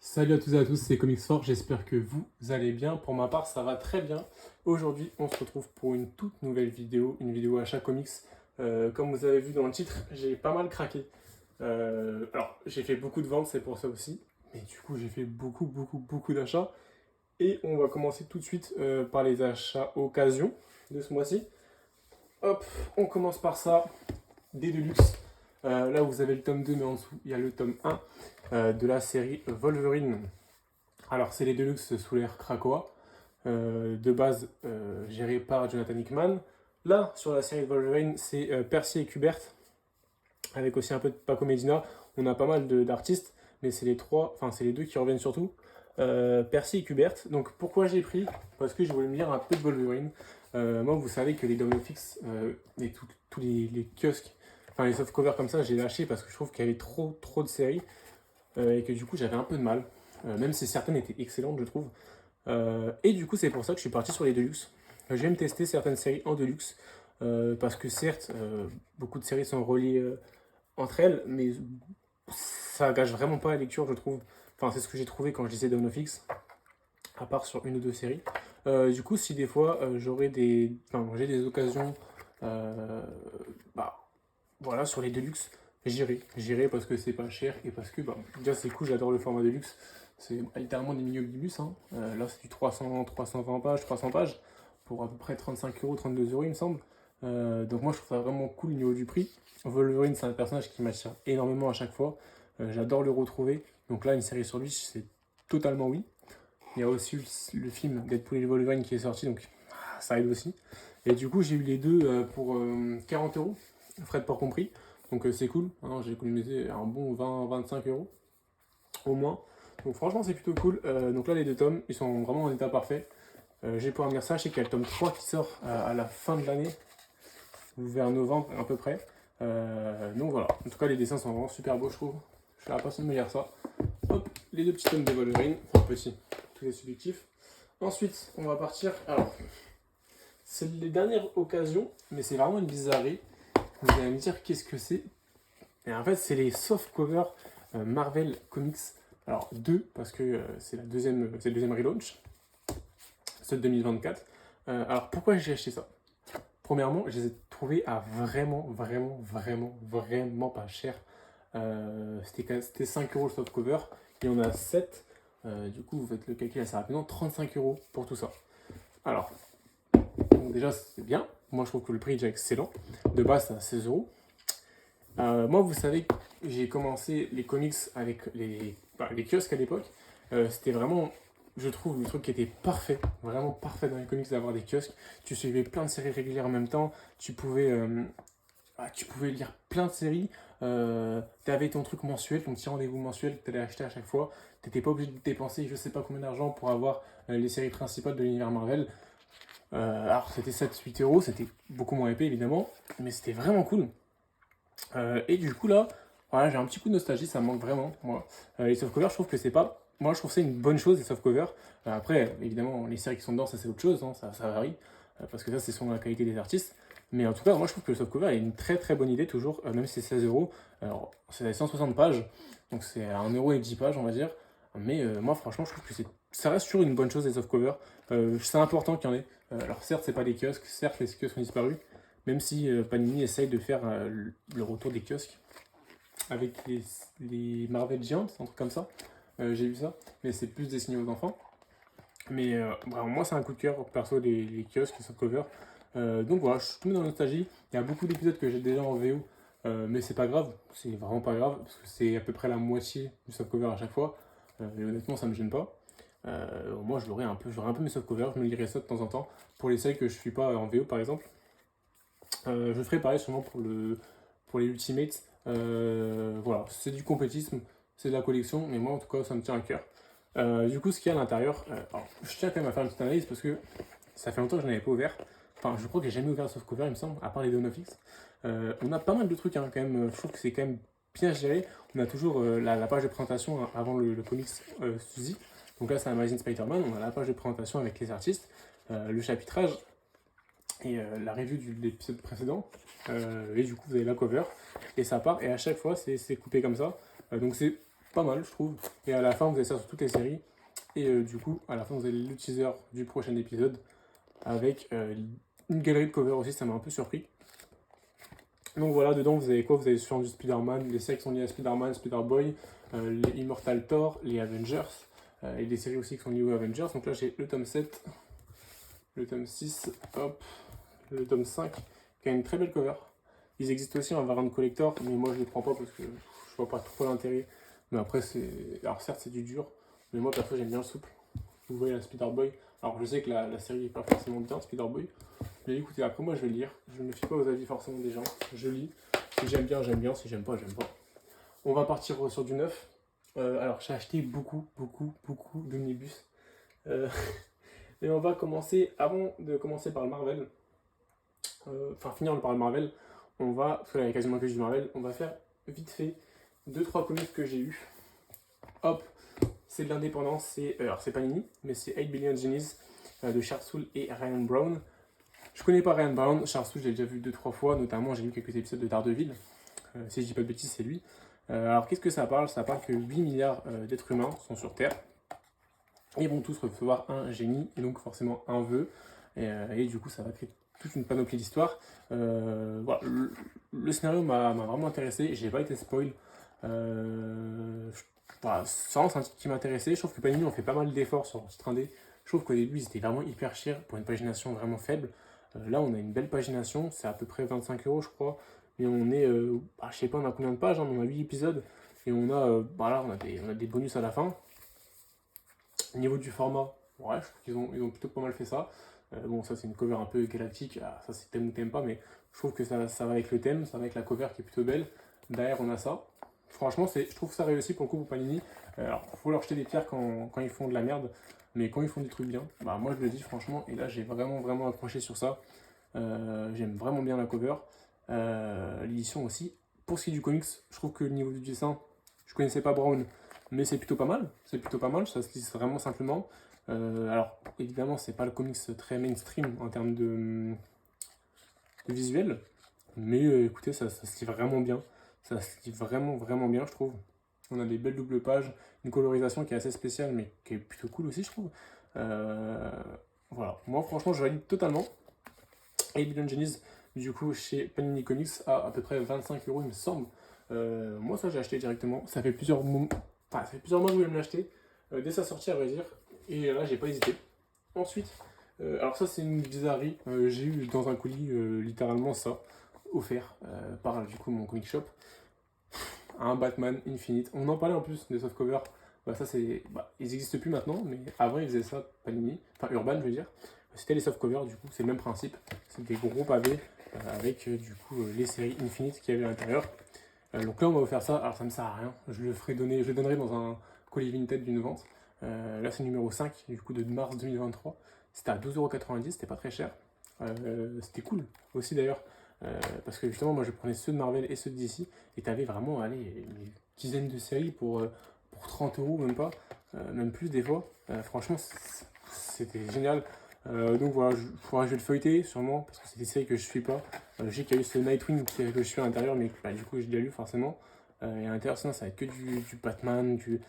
Salut à toutes et à tous, c'est Comics4, j'espère que vous allez bien. Pour ma part, ça va très bien. Aujourd'hui, on se retrouve pour une toute nouvelle vidéo, une vidéo achat comics. Comme vous avez vu dans le titre, j'ai pas mal craqué. Alors, j'ai fait beaucoup de ventes, c'est pour ça aussi. Mais du coup, j'ai fait beaucoup d'achats. Et on va commencer tout de suite par les achats occasion de ce mois-ci. Hop, on commence par ça, des Deluxe. Là, vous avez le tome 2, mais en dessous, il y a le tome 1 de la série Wolverine. Alors, c'est les Deluxe sous l'ère Krakoa, de base géré par Jonathan Hickman. Là, sur la série de Wolverine, c'est Percy et Kubert, avec aussi un peu de Paco Medina. On a pas mal d'artistes, mais c'est les trois, enfin c'est les deux qui reviennent surtout. Percy et Kubert. Donc pourquoi j'ai pris? Parce que je voulais me lire un peu de Wolverine. Moi, vous savez que les Domnofix et tous les kiosques, enfin les softcovers comme ça, j'ai lâché parce que je trouve qu'il y avait trop de séries et que du coup j'avais un peu de mal. Même si certaines étaient excellentes, je trouve. Et du coup, c'est pour ça que je suis parti sur les Deluxe. Je vais me tester certaines séries en Deluxe. Parce que certes, beaucoup de séries sont reliées entre elles, mais ça gâche vraiment pas la lecture, je trouve. Enfin, c'est ce que j'ai trouvé quand je lisais Dawn of X, à part sur une ou deux séries. Du coup, si des fois j'ai des occasions, euh, bah, voilà, sur les Deluxe, j'irai parce que c'est pas cher et parce que déjà c'est cool, j'adore le format Deluxe. C'est littéralement des mini-omnibus, hein. Là, c'est du 320 pages, 300 pages, pour à peu près 35 euros, 32 euros, il me semble. Donc, moi, je trouve ça vraiment cool au niveau du prix. Wolverine, c'est un personnage qui m'attire énormément à chaque fois. J'adore le retrouver. Donc, là, une série sur lui, c'est totalement oui. Il y a aussi le film Deadpool et Wolverine qui est sorti, donc ça aide aussi. Et du coup, j'ai eu les deux pour 40 euros, frais de port compris. Donc, c'est cool, hein, j'ai économisé un bon 20-25 euros au moins. Donc franchement c'est plutôt cool. Donc là les deux tomes, ils sont vraiment en état parfait. Je vais pouvoir me lire ça. Je sais qu'il y a le tome 3 qui sort à la fin de l'année, ou vers novembre à peu près. Donc voilà. En tout cas les dessins sont vraiment super beaux je trouve. Je suis impatient de me lire ça. Hop, les deux petits tomes de Wolverine. Enfin petits, tout est subjectif. Ensuite on va partir. Alors, c'est les dernières occasions, mais c'est vraiment une bizarrerie. Vous allez me dire qu'est-ce que c'est. Et en fait c'est les soft covers Marvel Comics. Alors deux, parce que c'est le deuxième relaunch, ceux de 2024. Alors pourquoi j'ai acheté ça? Premièrement, je les ai trouvés à vraiment pas cher. C'était 5 euros le softcover. Il y en a 7. Du coup, vous faites le calcul assez rapidement. 35 euros pour tout ça. Alors, donc déjà, c'est bien. Moi, je trouve que le prix est déjà excellent. De base, c'est à 16 euros. Moi, vous savez, j'ai commencé les comics avec les kiosques à l'époque. C'était vraiment, je trouve, le truc qui était parfait, vraiment parfait dans les comics d'avoir des kiosques. Tu suivais plein de séries régulières en même temps. Tu pouvais lire plein de séries. Tu avais ton truc mensuel, ton petit rendez-vous mensuel que tu allais acheter à chaque fois. Tu n'étais pas obligé de dépenser je sais pas combien d'argent pour avoir les séries principales de l'univers Marvel. Alors, c'était 7-8 euros, c'était beaucoup moins épais évidemment, mais c'était vraiment cool. Et du coup, là, voilà, j'ai un petit coup de nostalgie, ça me manque vraiment, moi. Les softcovers, je trouve que c'est pas. Moi, je trouve que c'est une bonne chose, les softcovers. Après, évidemment, les séries qui sont dedans, ça c'est autre chose, hein, ça varie. Parce que ça, c'est selon la qualité des artistes. Mais en tout cas, moi, je trouve que le softcover est une très bonne idée, toujours, même si c'est 16 euros. Alors, c'est 160 pages, donc c'est à 1 euro et 10 pages, on va dire. Mais moi, franchement, je trouve que ça reste toujours une bonne chose, les softcovers. C'est important qu'il y en ait. Alors, certes, c'est pas des kiosques, certes, les kiosques ont disparu. Même si Panini essaye de faire le retour des kiosques avec les Marvel Giants, un truc comme ça. J'ai vu ça, mais c'est plus destiné aux enfants. Mais vraiment, moi, c'est un coup de cœur perso, les kiosques, les softcover. Donc voilà, je suis tombé dans la nostalgie. Il y a beaucoup d'épisodes que j'ai déjà en VO, mais c'est pas grave, c'est vraiment pas grave, parce que c'est à peu près la moitié du softcover à chaque fois. Et honnêtement, ça me gêne pas. Moi, j'aurais un peu mes softcovers, je me lirai ça de temps en temps. Pour les séries que je suis pas en VO, par exemple. Je ferai pareil sûrement pour les Ultimates. Voilà, c'est du compétisme, c'est de la collection, mais moi en tout cas ça me tient à cœur. Du coup, ce qu'il y a à l'intérieur, alors, je tiens quand même à faire une petite analyse parce que ça fait longtemps que je n'avais pas ouvert. Enfin, je crois que j'ai jamais ouvert le softcover, il me semble, à part les Dawn of X. On a pas mal de trucs hein, quand même. Je trouve que c'est quand même bien géré. On a toujours la page de présentation hein, avant le comics Suzy. Donc là, c'est Amazing Spider-Man. On a la page de présentation avec les artistes, le chapitrage et la review de l'épisode précédent. Et du coup, vous avez la cover et ça part. Et à chaque fois, c'est coupé comme ça. Donc c'est pas mal, je trouve. Et à la fin, vous avez ça sur toutes les séries. Et du coup, à la fin, vous avez le teaser du prochain épisode avec une galerie de covers aussi, ça m'a un peu surpris. Donc voilà, dedans, vous avez quoi? Vous avez sur du Spider-Man, les séries qui sont liées à Spider-Man, Spider-Boy, les Immortal Thor, les Avengers, et des séries aussi qui sont liées aux Avengers. Donc là, j'ai le tome 7, le tome 6, hop, le tome 5, qui a une très belle cover. Ils existent aussi en variant collector, mais moi je les prends pas parce que je vois pas trop l'intérêt. Mais après, alors certes, c'est du dur, mais moi perso, j'aime bien le souple. Vous voyez la Spider-Boy. Alors je sais que la série est pas forcément bien, Spider-Boy. Mais écoutez, après moi je vais lire. Je ne me fie pas aux avis forcément des gens. Je lis. Si j'aime bien, j'aime bien. Si j'aime pas, j'aime pas. On va partir sur du neuf. Alors j'ai acheté beaucoup d'omnibus. Et on va commencer, avant de commencer par le Marvel, finir par le Marvel, parce que là il y a quasiment que du Marvel, on va faire vite fait 2-3 comics que j'ai eu. Hop, c'est de l'indépendance, alors c'est Panini, mais c'est 8 Billion Genies de Charles Soule et Ryan Brown. Je connais pas Ryan Brown, Charles Soule, je l'ai déjà vu 2-3 fois, notamment j'ai lu quelques épisodes de Daredevil. Si je dis pas de bêtises, c'est lui. Alors qu'est-ce que ça parle? Ça parle que 8 milliards d'êtres humains sont sur Terre. Ils vont tous recevoir un génie, et donc forcément un vœu. Et du coup, ça va créer toute une panoplie d'histoires. Voilà, le scénario m'a vraiment intéressé, j'ai pas été spoil. Voilà, c'est un titre qui m'intéressait. Je trouve que Panini ont fait pas mal d'efforts sur leur titre indé. Je trouve qu'au début, ils étaient vraiment hyper chers pour une pagination vraiment faible. Là, on a une belle pagination, c'est à peu près 25 euros, je crois. Mais on est, je sais pas, on a combien de pages, hein, on a 8 épisodes. Et on a, on a des bonus à la fin. Au niveau du format, ouais, je trouve qu'ils ont plutôt pas mal fait ça. Bon, ça c'est une cover un peu galactique, ça c'est t'aimes ou t'aimes pas, mais je trouve que ça va avec le thème, ça va avec la cover qui est plutôt belle. Derrière, on a ça. Franchement, je trouve ça réussi pour le coup pour Panini. Alors, faut leur jeter des pierres quand ils font de la merde, mais quand ils font des trucs bien, bah moi je le dis franchement, et là j'ai vraiment accroché sur ça. J'aime vraiment bien la cover. L'édition aussi. Pour ce qui est du comics, je trouve que le niveau du dessin, je connaissais pas Brown, mais c'est plutôt pas mal. C'est plutôt pas mal, ça se lit vraiment simplement. Alors, évidemment, c'est pas le comics très mainstream en termes de visuel, mais écoutez, ça se lit vraiment bien. Ça se lit vraiment bien, je trouve. On a des belles doubles pages, une colorisation qui est assez spéciale, mais qui est plutôt cool aussi, je trouve. Voilà, moi franchement, je valide totalement. 8 Billion Genies, du coup, chez Panini Comics, à peu près 25 euros, il me semble. Moi, ça, j'ai acheté directement. Ça fait plusieurs mois que je voulais me l'acheter, dès sa sortie, à vrai dire. Et là, j'ai pas hésité. Ensuite, alors ça, c'est une bizarrerie. J'ai eu dans un colis, littéralement ça, offert par, du coup, mon comic shop. Un Batman Infinite. On en parlait en plus des softcovers. Bah, ça, ils n'existent plus maintenant, mais avant, ils faisaient ça, Panini. Enfin, Urban, je veux dire. C'était les softcovers, du coup, c'est le même principe. C'est des gros pavés avec, du coup, les séries Infinite qu'il y avait à l'intérieur. Donc là, on va vous faire ça. Alors, ça ne sert à rien. Je le donnerai dans un colis Vinted d'une vente. Là, c'est le numéro 5, du coup, de mars 2023. C'était à 12,90 €, c'était pas très cher. C'était cool aussi d'ailleurs. Parce que justement, moi, je prenais ceux de Marvel et ceux de DC. Et t'avais vraiment, allez, une dizaine de séries pour 30 euros, même pas. Même plus des fois. Franchement, c'était génial. Donc voilà, je vais le feuilleter sûrement parce que c'est des séries que je suis pas. Je sais qu'il y a eu ce Nightwing que je suis à l'intérieur, mais bah, du coup je l'ai lu forcément. Et à l'intérieur, sinon ça va être que du Batman, du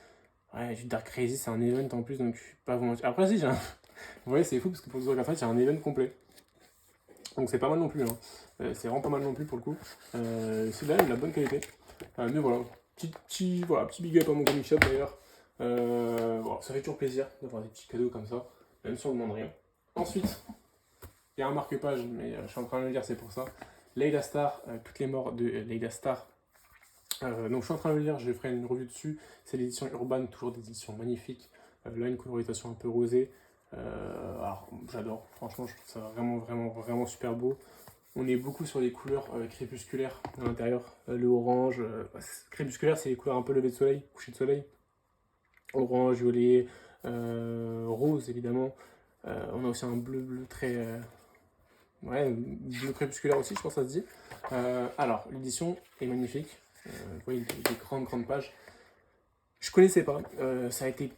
Dark Crazy, c'est un event en plus, donc je suis pas vraiment. Après, si, vous voyez, c'est fou parce que pour 2,80 €, j'ai un event complet. Donc c'est pas mal non plus, hein. C'est vraiment pas mal non plus pour le coup. Celui-là, il a de la bonne qualité. Mais voilà, petit big up à mon comic shop d'ailleurs. Voilà, ça fait toujours plaisir d'avoir des petits cadeaux comme ça, même si on ne demande rien. Ensuite, il y a un marque-page, mais je suis en train de le lire, c'est pour ça. Layla Starr, toutes les morts de Layla Starr. Donc je suis en train de le lire, je ferai une revue dessus. C'est l'édition Urban, toujours des éditions magnifiques. Là, une colorisation un peu rosée. Alors j'adore, franchement, je trouve ça vraiment super beau. On est beaucoup sur les couleurs crépusculaires à l'intérieur. Le orange, crépusculaire, c'est les couleurs un peu lever de soleil, coucher de soleil. Orange, violet, rose évidemment. On a aussi un bleu très. Bleu crépusculaire aussi, je pense que ça se dit. Alors, l'édition est magnifique. Vous voyez des grandes pages. Je connaissais pas. Ça a été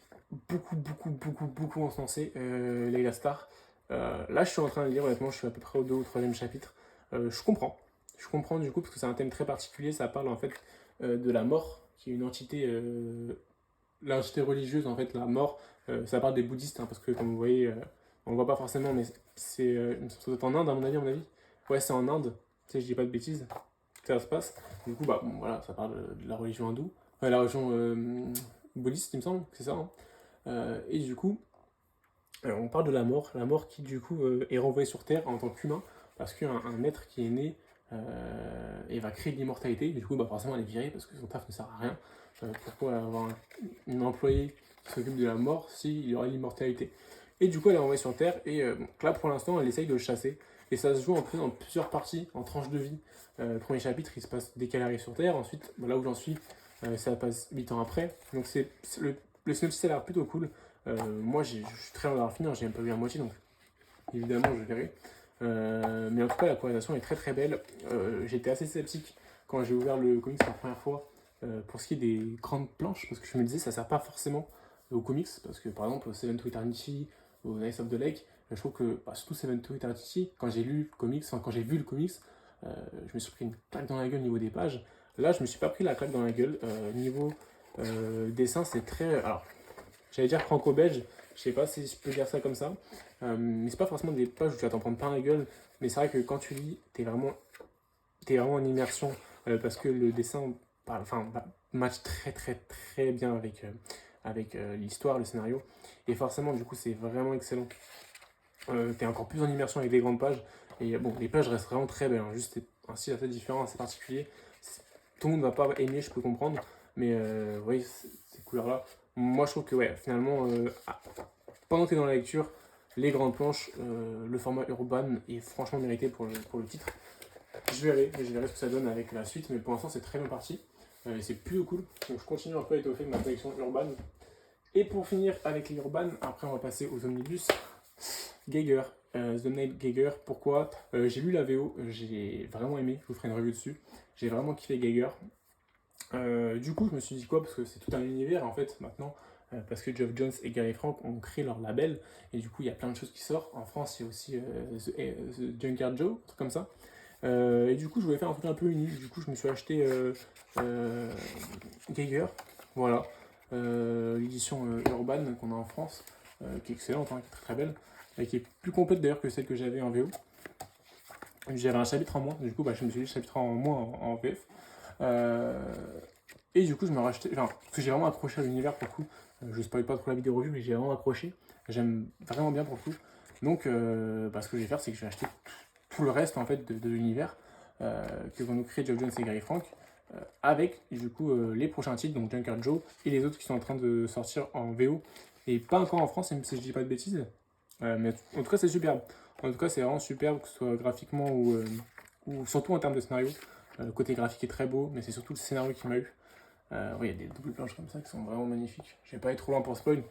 beaucoup encensé, Layla Starr. Là, je suis en train de lire, honnêtement, je suis à peu près au 2 ou 3e chapitre. Je comprends du coup, parce que c'est un thème très particulier. Ça parle en fait de la mort qui est une entité, l'entité religieuse, en fait, la mort. Ça parle des bouddhistes, hein, parce que comme vous voyez, on le voit pas forcément, mais c'est ça doit être en Inde, à mon avis. Ouais, c'est en Inde, tu sais, je dis pas de bêtises, ça se passe. Du coup, bah, bon, voilà, ça parle de la religion hindoue, la religion bouddhiste, il me semble, c'est ça, hein. Et du coup, on parle de la mort qui du coup est renvoyée sur Terre en tant qu'humain, parce qu'un être qui est né et va créer de l'immortalité, du coup bah, forcément elle est virée parce que son taf ne sert à rien. Pourquoi avoir un employé qui s'occupe de la mort s'il y aurait l'immortalité? Et du coup elle est renvoyée sur Terre et bon, là pour l'instant elle essaye de le chasser. Et ça se joue un peu dans plusieurs parties, en tranches de vie. Le premier chapitre il se passe dès qu'elle arrive sur Terre, ensuite bah, là où j'en suis, ça passe 8 ans après. Donc le synopsis a l'air plutôt cool. Moi, je suis très loin d'avoir fini, hein, j'ai même pas vu la moitié, donc évidemment, je verrai. Mais en tout cas, la présentation est très très belle. J'étais assez sceptique quand j'ai ouvert le comics la première fois pour ce qui est des grandes planches, parce que je me disais, ça sert pas forcément aux comics, parce que par exemple, Seven to Eternity ou Knights of the Lake, je trouve que, bah, surtout Seven to Eternity, quand j'ai lu le comics, enfin quand j'ai vu le comics, je me suis pris une claque dans la gueule niveau des pages. Là, je me suis pas pris la claque dans la gueule. Niveau dessin, c'est très. Alors, j'allais dire franco-belge, je sais pas si je peux dire ça comme ça. Mais c'est pas forcément des pages où tu vas t'en prendre plein la gueule. Mais c'est vrai que quand tu lis, t'es vraiment en immersion. Parce que le dessin match très très très bien avec l'histoire, le scénario. Et forcément, du coup, c'est vraiment excellent. T'es encore plus en immersion avec des grandes pages. Et bon, les pages restent vraiment très belles, hein. Juste un style assez différent, assez particulier. Tout le monde va pas aimer, je peux comprendre. Mais oui, ces couleurs-là. Moi, je trouve que ouais, finalement, pendant que tu es dans la lecture, les grandes planches, le format urban est franchement mérité pour le titre. Je verrai ce que ça donne avec la suite, mais pour l'instant, c'est très bien parti. Et c'est plutôt cool. Donc, je continue un peu à étoffer ma collection urban. Et pour finir avec les urban, après, on va passer aux omnibus. Geiger, The Night Geiger. Pourquoi? J'ai lu la VO, j'ai vraiment aimé. Je vous ferai une review dessus. J'ai vraiment kiffé Geiger. Du coup, je me suis dit quoi? Parce que c'est tout un univers en fait maintenant. Parce que Geoff Johns et Gary Frank ont créé leur label. Et du coup, il y a plein de choses qui sortent. En France, il y a aussi The Junkyard Joe, un truc comme ça. Et du coup, je voulais faire un truc un peu unique. Du coup, je me suis acheté Geiger. Voilà. L'édition Urban qu'on a en France, qui est excellente, hein, qui est très très belle. Et qui est plus complète d'ailleurs que celle que j'avais en VO. J'avais un chapitre en moins. Du coup, bah, je me suis dit chapitre en moins en VF. Et du coup, je me rachetais. Enfin, parce que j'ai vraiment accroché à l'univers pour le coup. Je spoil pas trop la vidéo review, mais j'ai vraiment accroché. J'aime vraiment bien pour le coup. Donc, bah, ce que je vais faire, c'est que je vais acheter tout le reste en fait de l'univers que vont nous créer Geoff Johns et Gary Frank. Avec du coup les prochains titres, donc Junker Joe et les autres qui sont en train de sortir en VO. Et pas encore en France, même si je dis pas de bêtises. Mais en tout cas, c'est superbe. En tout cas, c'est vraiment superbe, que ce soit graphiquement ou surtout en termes de scénario. Le côté graphique est très beau, mais c'est surtout le scénario qui m'a eu. Oui, il y a des doubles planches comme ça qui sont vraiment magnifiques. Je vais pas être trop loin pour spoil.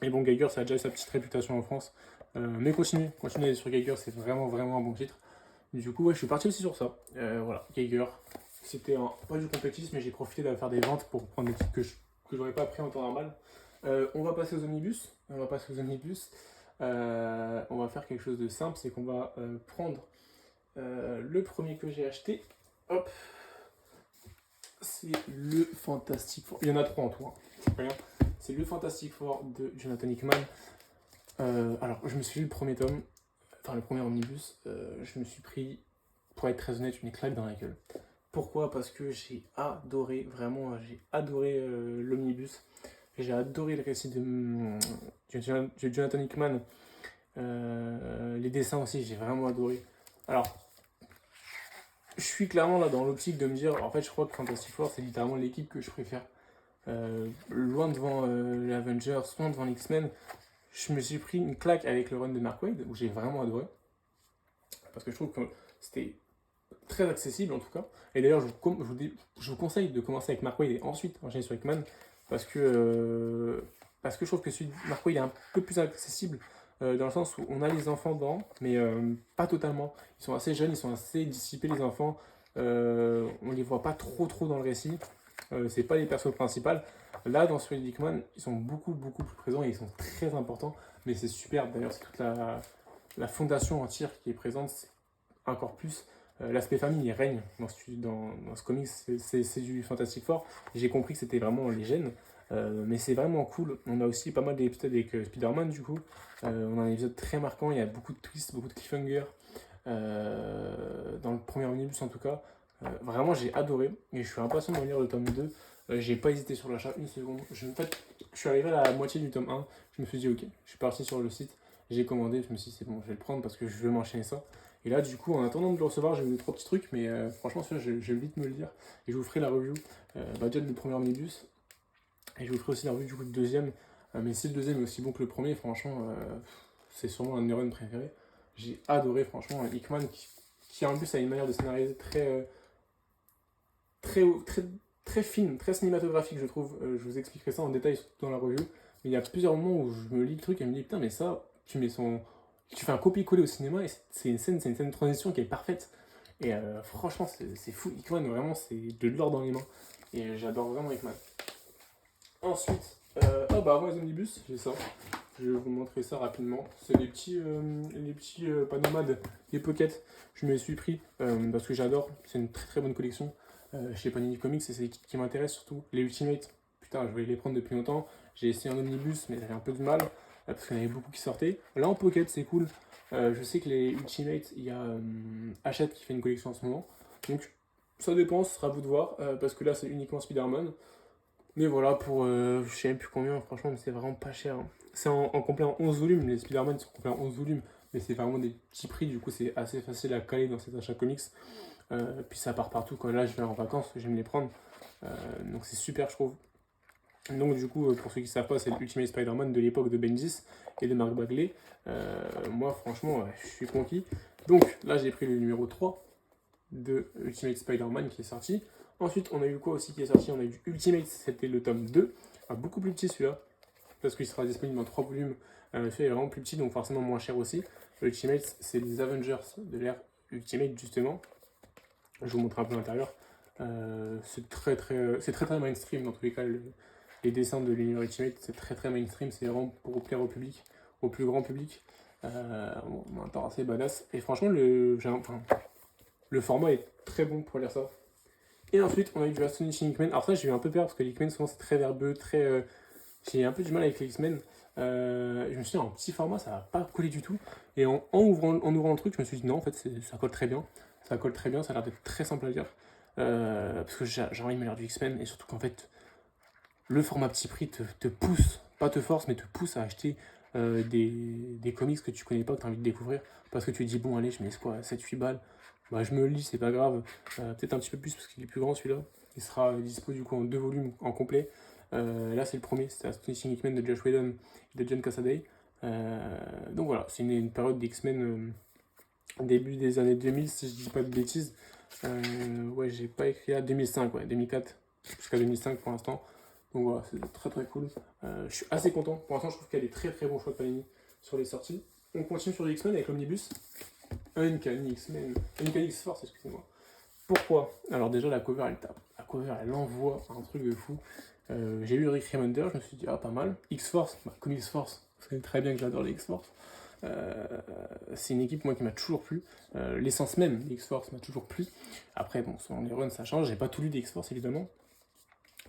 Mais bon, Geiger, ça a déjà sa petite réputation en France. Mais continuez à aller sur Geiger, c'est vraiment vraiment un bon titre. Du coup, ouais, je suis parti aussi sur ça. Voilà, Geiger. C'était pas du compétitisme, mais j'ai profité de faire des ventes pour prendre des titres que j'aurais pas pris en temps normal. On va passer aux omnibus. On va faire quelque chose de simple, c'est qu'on va prendre le premier que j'ai acheté. Hop, c'est le Fantastic Four. Il y en a trois en tout, hein. C'est pas rien. C'est le Fantastic Four de Jonathan Hickman. Alors, je me suis lu le premier tome, enfin le premier omnibus. Je me suis pris, pour être très honnête, une claque dans la gueule. Pourquoi? Parce que j'ai adoré, vraiment, j'ai adoré l'omnibus. J'ai adoré le récit de Jonathan Hickman. Les dessins aussi, j'ai vraiment adoré. Alors, je suis clairement là dans l'optique de me dire, en fait, je crois que Fantastic Four, c'est littéralement l'équipe que je préfère. Loin devant les Avengers, loin devant les X-Men. Je me suis pris une claque avec le run de Mark Waid, où j'ai vraiment adoré. Parce que je trouve que c'était très accessible en tout cas. Et d'ailleurs, je vous conseille de commencer avec Mark Waid et ensuite enchaîner sur Hickman. Parce que je trouve que celui de Mark Waid est un peu plus accessible. Dans le sens où on a les enfants dedans, mais pas totalement. Ils sont assez jeunes, ils sont assez dissipés les enfants. On les voit pas trop dans le récit. C'est pas les persos principaux. Là, dans celui de Hickman, ils sont beaucoup plus présents et ils sont très importants. Mais c'est superbe d'ailleurs, c'est toute la fondation entière qui est présente, c'est encore plus. l'aspect famille il règne dans ce comics, c'est du Fantastic Four. J'ai compris que c'était vraiment les gènes, mais c'est vraiment cool. On a aussi pas mal d'épisodes avec Spider-Man du coup. On a un épisode très marquant, il y a beaucoup de twists, beaucoup de cliffhangers. Dans le premier omnibus en tout cas. Vraiment j'ai adoré et je suis impatient de lire le tome 2. J'ai pas hésité sur l'achat une seconde. En fait, je suis arrivé à la moitié du tome 1, je me suis dit ok, je suis parti sur le site, j'ai commandé, je me suis dit c'est bon, je vais le prendre parce que je veux m'enchaîner ça. Et là du coup en attendant de le recevoir j'ai eu 3 petits trucs mais franchement celui-là je vais vite me le lire et je vous ferai la review déjà du premier omnibus et je vous ferai aussi la review du coup du deuxième. Mais si le deuxième est aussi bon que le premier, franchement c'est sûrement un de mes runs préférés. J'ai adoré franchement Hickman qui en plus a une manière de scénariser très, très, très fine, très cinématographique je trouve. Je vous expliquerai ça en détail dans la review. Mais il y a plusieurs moments où je me lis le truc et je me dis putain mais ça, tu fais un copier-coller au cinéma et c'est une scène de transition qui est parfaite. Et franchement c'est fou. Hickman vraiment c'est de l'or dans les mains. Et j'adore vraiment Hickman. Ensuite, avant les omnibus, j'ai ça. Je vais vous montrer ça rapidement. C'est les petits panomades, les pockets. Je me les suis pris parce que j'adore. C'est une très très bonne collection chez Panini Comics et c'est qui m'intéresse surtout. Les Ultimates, putain, je voulais les prendre depuis longtemps. J'ai essayé un omnibus, mais j'avais un peu de mal parce qu'il y en avait beaucoup qui sortaient. Là en pocket, c'est cool. Je sais que les Ultimates, il y a Hachette qui fait une collection en ce moment. Donc ça dépend, ce sera à vous de voir parce que là c'est uniquement Spider-Man. Mais voilà, pour je sais même plus combien, franchement, mais c'est vraiment pas cher. C'est en complet en 11 volumes, les Spider-Man sont complets en 11 volumes, mais c'est vraiment des petits prix, du coup c'est assez facile à caler dans cet achat comics. Puis ça part partout, quand là je vais en vacances, j'aime les prendre. Donc c'est super, je trouve. Donc du coup, pour ceux qui ne savent pas, c'est l'Ultimate Spider-Man de l'époque de Bendis et de Mark Bagley. Moi, franchement, je suis conquis. Donc là, j'ai pris le numéro 3 de Ultimate Spider-Man qui est sorti. Ensuite, on a eu quoi aussi qui est sorti? On a eu du Ultimate, c'était le tome 2. Beaucoup plus petit celui-là, parce qu'il sera disponible dans 3 volumes. Celui-là est vraiment plus petit, donc forcément moins cher aussi. Ultimate, c'est les Avengers de l'ère Ultimate, justement. Je vous montre un peu l'intérieur. C'est très mainstream dans tous les cas. Les dessins de l'univers Ultimate, c'est très très mainstream. C'est vraiment pour plaire au public, au plus grand public. Un temps assez badass. Et franchement, le format est très bon pour lire ça. Et ensuite, on a eu du Astonishing X-Men. Alors ça, j'ai eu un peu peur parce que les X-Men, souvent, c'est très verbeux, très... J'ai un peu du mal avec les X-Men. Je me suis dit, en petit format, ça va pas coller du tout. Et en ouvrant le truc, je me suis dit, non, en fait, ça colle très bien. Ça colle très bien, ça a l'air d'être très simple à lire. Parce que j'ai envie de me lire du X-Men. Et surtout qu'en fait, le format petit prix te pousse, pas te force, mais te pousse à acheter des comics que tu connais pas, que tu as envie de découvrir. Parce que tu te dis, bon, allez, je mets quoi, 7-8 balles. Bah, je me le lis, c'est pas grave. Peut-être un petit peu plus parce qu'il est plus grand celui-là. Il sera dispo du coup en 2 volumes en complet. Là, c'est le premier, c'est Astonishing X-Men de Josh Whedon et de John Cassaday. Donc voilà, c'est une période d'X-Men début des années 2000, si je dis pas de bêtises. Ouais, j'ai pas écrit là, 2005, ouais, 2004 jusqu'à 2005 pour l'instant. Donc voilà, c'est très très cool. Je suis assez content. Pour l'instant, je trouve qu'il y a des très très bons choix de Panini sur les sorties. On continue sur les X-Men avec l'Omnibus. Uncanny X-Men. Uncanny X-Force, excusez-moi. Pourquoi? Alors déjà, la cover, elle tape. La cover, elle envoie un truc de fou. J'ai lu Rick Remender, je me suis dit, ah, pas mal. X-Force, bah, comme X-Force, vous savez très bien que j'adore les X-Force. C'est une équipe, moi, qui m'a toujours plu. L'essence même des X-Force m'a toujours plu. Après, bon, selon les runs, ça change. J'ai pas tout lu des X-Force, évidemment.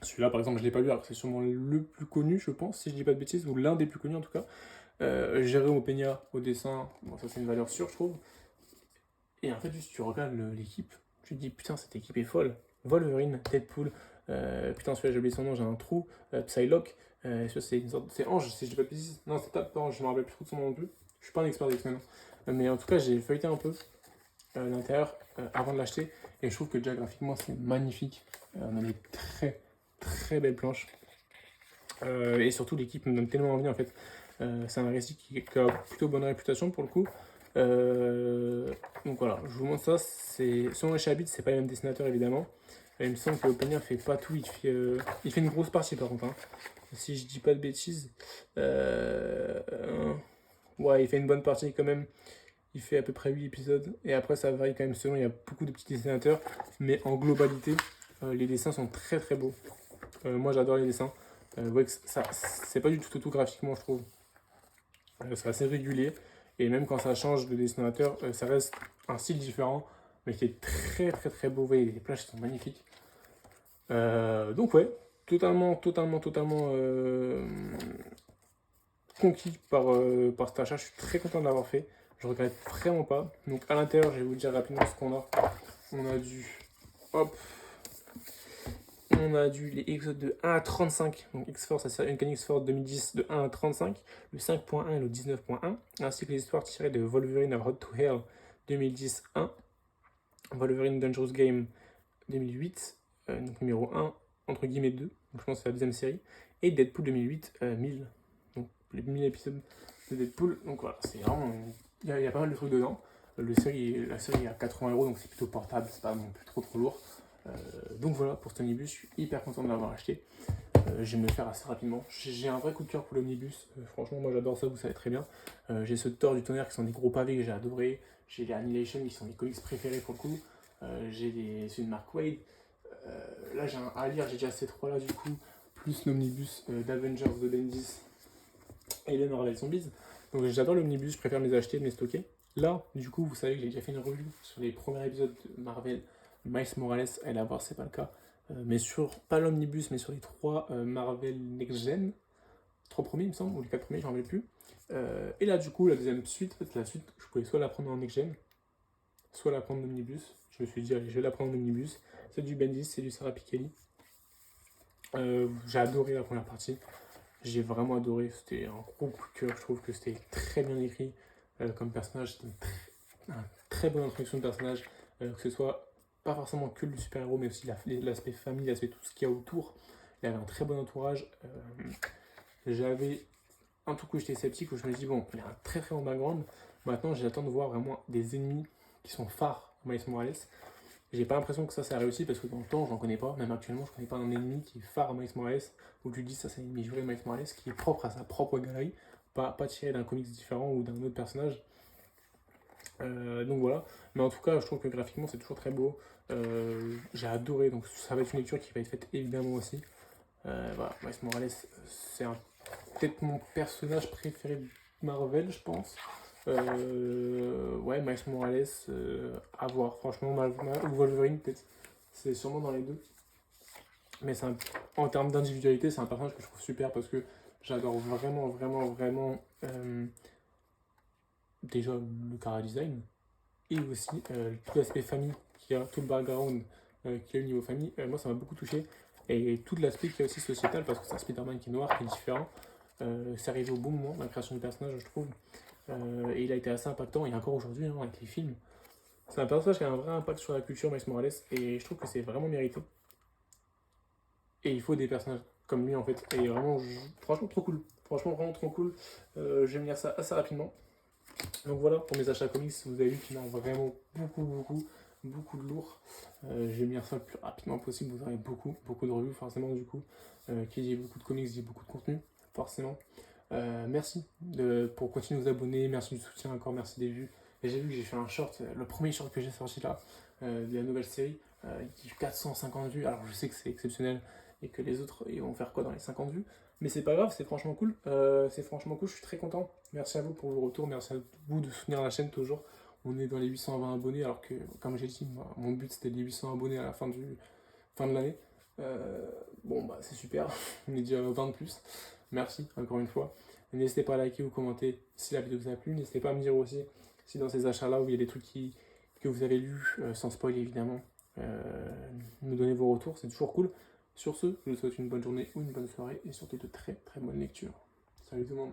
Celui-là, par exemple, je l'ai pas lu, alors que c'est sûrement le plus connu, je pense, si je dis pas de bêtises, ou l'un des plus connus en tout cas. Jérôme Peña au dessin, bon, ça c'est une valeur sûre, je trouve. Et en fait, juste tu regardes l'équipe, tu te dis putain, cette équipe est folle. Wolverine, Deadpool, putain, celui-là j'ai oublié son nom, j'ai un trou, Psylocke, c'est une sorte. C'est Ange, si je dis pas de bêtises. Non, c'est pas Ange, je me rappelle plus trop de son nom non plus. Je suis pas un expert des X-Men. Mais en tout cas, j'ai feuilleté un peu l'intérieur avant de l'acheter. Et je trouve que déjà graphiquement, c'est magnifique. On a des très très belles planches. Et surtout, l'équipe me donne tellement envie en fait. C'est un récit qui a plutôt bonne réputation pour le coup. Donc voilà, je vous montre ça. Selon les chapitres, c'est pas le même dessinateur évidemment. Il me semble que Peña fait pas tout, il fait une grosse partie par contre. Hein. Si je dis pas de bêtises. Ouais, il fait une bonne partie quand même. Il fait à peu près 8 épisodes. Et après, ça varie quand même selon. Il y a beaucoup de petits dessinateurs. Mais en globalité, les dessins sont très très beaux. Moi, j'adore les dessins. Ouais, c'est pas du tout graphiquement, je trouve. C'est assez régulier. Et même quand ça change de dessinateur, ça reste un style différent. mais qui est très très très beau. Vous voyez, les plages sont magnifiques. Donc ouais, totalement conquis par cet achat. Je suis très content de l'avoir fait. Je regrette vraiment pas. Donc à l'intérieur, je vais vous dire rapidement ce qu'on a. On a hop, on a les épisodes de 1 à 35. Donc X-Force, ça une X-Force 2010 de 1 à 35, le 5.1 et le 19.1, ainsi que les histoires tirées de Wolverine Road to Hell 2010-1, Wolverine Dangerous Game 2008, donc numéro 1, entre guillemets 2, donc je pense que c'est la deuxième série, et Deadpool 2008, 1000, donc les 1000 épisodes de Deadpool. Donc voilà, c'est vraiment. Il y a pas mal de trucs dedans. La série est à 80€, donc c'est plutôt portable, c'est pas non plus trop lourd. Donc voilà, pour cet omnibus, je suis hyper content de l'avoir acheté. Je vais me le faire assez rapidement. J'ai un vrai coup de cœur pour l'omnibus. Franchement, moi j'adore ça, vous savez très bien. J'ai ceux de Thor du Tonnerre qui sont des gros pavés que j'ai adoré. J'ai les Annihilation qui sont mes comics préférés pour le coup. J'ai ceux de Mark Waid. Là j'ai un à lire, j'ai déjà ces trois là du coup, plus l'omnibus d'Avengers de Bendis et les Marvel Zombies. Donc j'adore l'omnibus, je préfère me les acheter, de les stocker. Là, du coup, vous savez que j'ai déjà fait une review sur les premiers épisodes de Marvel Miles Morales, et là, voir, c'est pas le cas. Mais pas l'omnibus, mais sur les 3 Marvel Next Gen, 3 premiers, il me semble, ou les 4 premiers, j'en rappelle plus. Et là, du coup, la deuxième suite, la suite, je pouvais soit la prendre en Next Gen, soit la prendre en omnibus. Je me suis dit, allez, je vais la prendre en omnibus. C'est du Bendis, c'est du Sarah Pichelli. J'ai adoré la première partie. J'ai vraiment adoré. C'était un gros coup de cœur. Je trouve que c'était très bien écrit comme personnage. C'était une très bonne introduction de personnage. Que ce soit pas forcément que le super-héros, mais aussi l'aspect famille, l'aspect tout ce qu'il y a autour. Il avait un très bon entourage. J'avais un truc où j'étais sceptique, où je me dis, bon, il a un très très bon background. Maintenant, j'attends de voir vraiment des ennemis qui sont phares à Miles Morales. J'ai pas l'impression que ça a réussi parce que dans le temps, j'en connais pas. Même actuellement, je connais pas un ennemi qui est phare à Miles Morales où tu dis ça, c'est un ennemi juré de Miles Morales qui est propre à sa propre galerie, pas tiré d'un comics différent ou d'un autre personnage. Donc voilà. Mais en tout cas, je trouve que graphiquement, c'est toujours très beau. J'ai adoré, donc ça va être une lecture qui va être faite évidemment aussi. Voilà, Miles Morales, c'est peut-être mon personnage préféré de Marvel, je pense. Ouais, Miles Morales, à voir. Franchement, ou Wolverine, peut-être. C'est sûrement dans les deux. Mais en termes d'individualité, c'est un personnage que je trouve super parce que j'adore vraiment déjà le cara design et aussi tout l'aspect famille qui a, tout le background qui a au niveau famille. Moi, ça m'a beaucoup touché. Et tout l'aspect qui est aussi sociétal parce que c'est un Spider-Man qui est noir, qui est différent. C'est arrivé au bon moment, la création du personnage, je trouve. Et il a été assez impactant, et encore aujourd'hui, hein, avec les films. C'est un personnage qui a un vrai impact sur la culture, Miles Morales, et je trouve que c'est vraiment mérité. Et il faut des personnages comme lui, en fait. Et vraiment, franchement, trop cool. Franchement, vraiment trop cool. Je vais me lire ça assez rapidement. Donc voilà, pour mes achats comics, vous avez vu qu'il y en a vraiment beaucoup de lourd. Je vais me lire ça le plus rapidement possible. Vous aurez beaucoup de revues, forcément, du coup. Qui dit beaucoup de comics, dit beaucoup de contenu, forcément. Merci pour continuer de vous abonner, merci du soutien encore, merci des vues. Et j'ai vu que j'ai fait un short, le premier short que j'ai sorti là, de la nouvelle série, qui a 450 vues. Alors je sais que c'est exceptionnel et que les autres ils vont faire quoi dans les 50 vues, mais c'est pas grave, c'est franchement cool. Je suis très content. Merci à vous pour vos retours, merci à vous de soutenir la chaîne toujours. On est dans les 820 abonnés, alors que, comme j'ai dit, mon but c'était les 800 abonnés à la fin de l'année. Bon, bah c'est super, on est déjà 20 de plus. Merci encore une fois. N'hésitez pas à liker ou commenter si la vidéo vous a plu. N'hésitez pas à me dire aussi si dans ces achats-là où il y a des trucs que vous avez lus, sans spoiler évidemment, me donner vos retours, c'est toujours cool. Sur ce, je vous souhaite une bonne journée ou une bonne soirée et surtout de très bonnes lectures. Salut tout le monde.